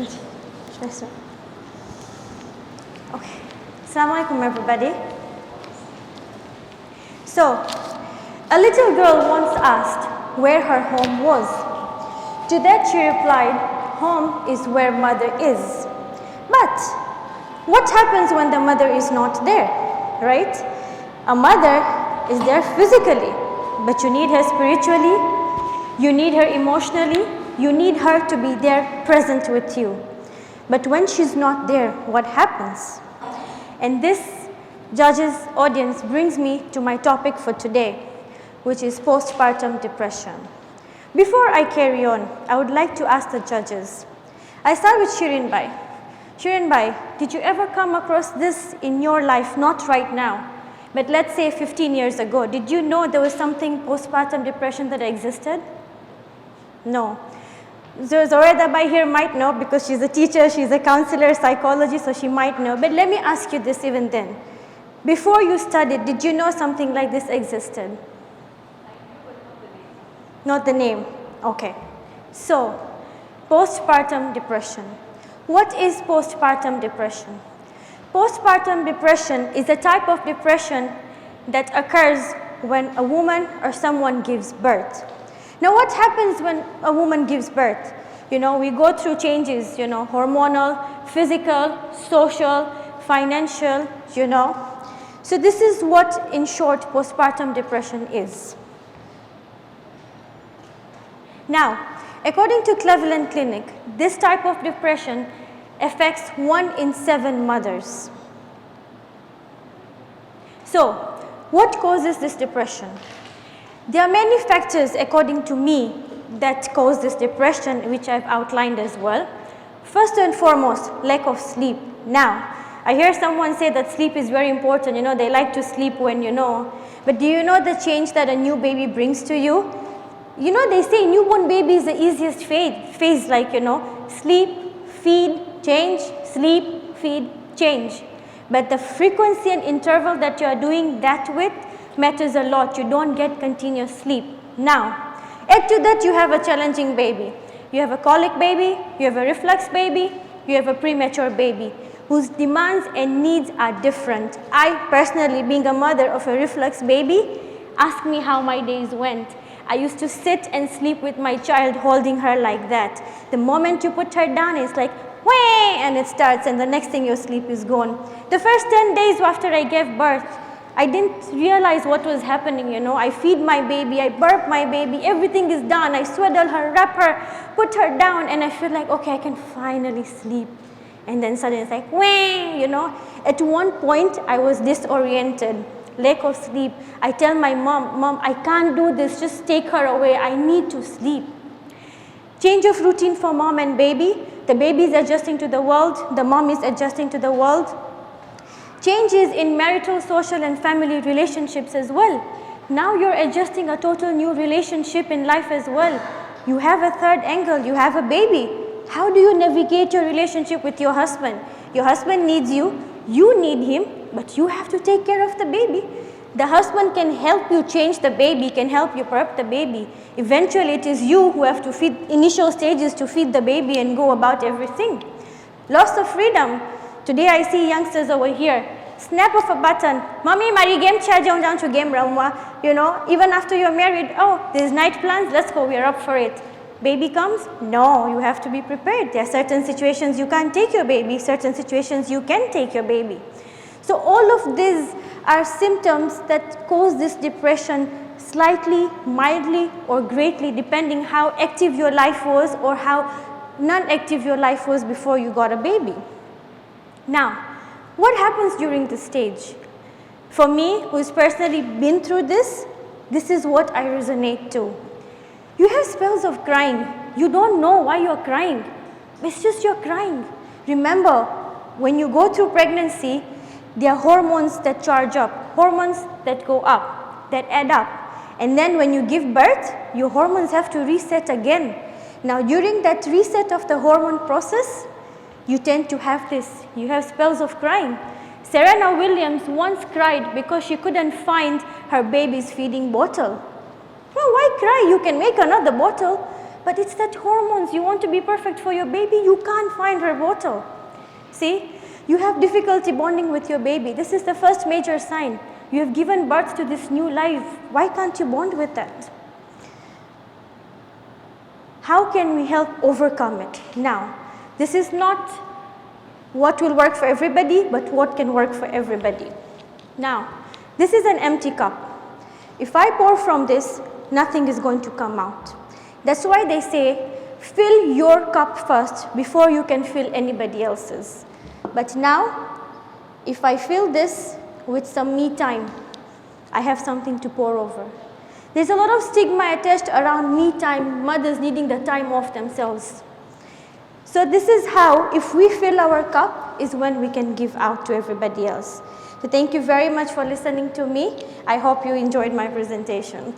Yes, sir. Okay. Assalamu alaikum, everybody. So, a little girl once asked where her home was. To that she replied, home is where mother is. But what happens when the mother is not there, right? A mother is there physically, but you need her spiritually, you need her emotionally, you need her to be there present with you. But when she's not there, what happens? And this judge's audience brings me to my topic for today, which is postpartum depression. Before I carry on, I would like to ask the judges. I start with Shirin Bhai. Shirin Bhai, did you ever come across this in your life? Not right now, but let's say 15 years ago. Did you know there was something postpartum depression that existed? No. So Zoreda Bhai here might know because she's a teacher, she's a counselor, psychologist, so she might know. But let me ask you this even then. Before you studied, did you know something like this existed? Not the name. Okay. So, postpartum depression. What is postpartum depression? Postpartum depression is a type of depression that occurs when a woman or someone gives birth. Now, what happens when a woman gives birth? You know, we go through changes, you know, hormonal, physical, social, financial, you know. So this is what, in short, postpartum depression is. Now, according to Cleveland Clinic, this type of depression affects 1 in 7 mothers. So, what causes this depression? There are many factors, according to me, that cause this depression, which I've outlined as well. First and foremost, lack of sleep. Now, I hear someone say that sleep is very important, you know, they like to sleep when you know. But do you know the change that a new baby brings to you? You know, they say newborn baby is the easiest phase, like, you know, sleep, feed, change, sleep, feed, change. But the frequency and interval that you are doing that with matters a lot. You don't get continuous sleep. Now, add to that you have a challenging baby. You have a colic baby, you have a reflux baby, you have a premature baby whose demands and needs are different. I personally, being a mother of a reflux baby, ask me how my days went. I used to sit and sleep with my child holding her like that. The moment you put her down, it's like, whee, and it starts, and the next thing your sleep is gone. The first 10 days after I gave birth, I didn't realize what was happening, you know. I feed my baby, I burp my baby, everything is done. I swaddle her, wrap her, put her down, and I feel like, okay, I can finally sleep. And then suddenly it's like, whee, you know. At one point, I was disoriented. Lack of sleep. I tell my mom, I can't do this, just take her away, I need to sleep. Change of routine for mom and baby. The baby is adjusting to the world, the mom is adjusting to the world. Changes in marital, social and family relationships as well. Now you're adjusting a total new relationship in life as well. You have a third angle, you have a baby. How do you navigate your relationship with your husband? Your husband needs you, you need him, but you have to take care of the baby. The husband can help you change the baby, can help you prep the baby. Eventually it is you who have to feed, initial stages to feed the baby and go about everything. Loss of freedom. Today I see youngsters over here, snap of a button, mommy mari game cha down to game ramwa. You know, even after you're married, oh, there's night plans, let's go, we're up for it. Baby comes? No, you have to be prepared. There are certain situations you can't take your baby, certain situations you can take your baby. So all of these are symptoms that cause this depression slightly, mildly, or greatly, depending how active your life was or how non-active your life was before you got a baby. Now, what happens during this stage? For me, who's personally been through this is what I resonate to. You have spells of crying. You don't know why you're crying. It's just you're crying. Remember, when you go through pregnancy, there are hormones that charge up, hormones that go up, that add up. And then when you give birth, your hormones have to reset again. Now, during that reset of the hormone process, you tend to have this. You have spells of crying. Serena Williams once cried because she couldn't find her baby's feeding bottle. Well, why cry? You can make another bottle. But it's that hormones. You want to be perfect for your baby. You can't find her bottle. See, you have difficulty bonding with your baby. This is the first major sign. You have given birth to this new life. Why can't you bond with that? How can we help overcome it? Now, this is not what will work for everybody, but what can work for everybody. Now, this is an empty cup. If I pour from this, nothing is going to come out. That's why they say, fill your cup first before you can fill anybody else's. But now, if I fill this with some me time, I have something to pour over. There's a lot of stigma attached around me time, mothers needing the time off themselves. So this is how, if we fill our cup, is when we can give out to everybody else. So thank you very much for listening to me. I hope you enjoyed my presentation.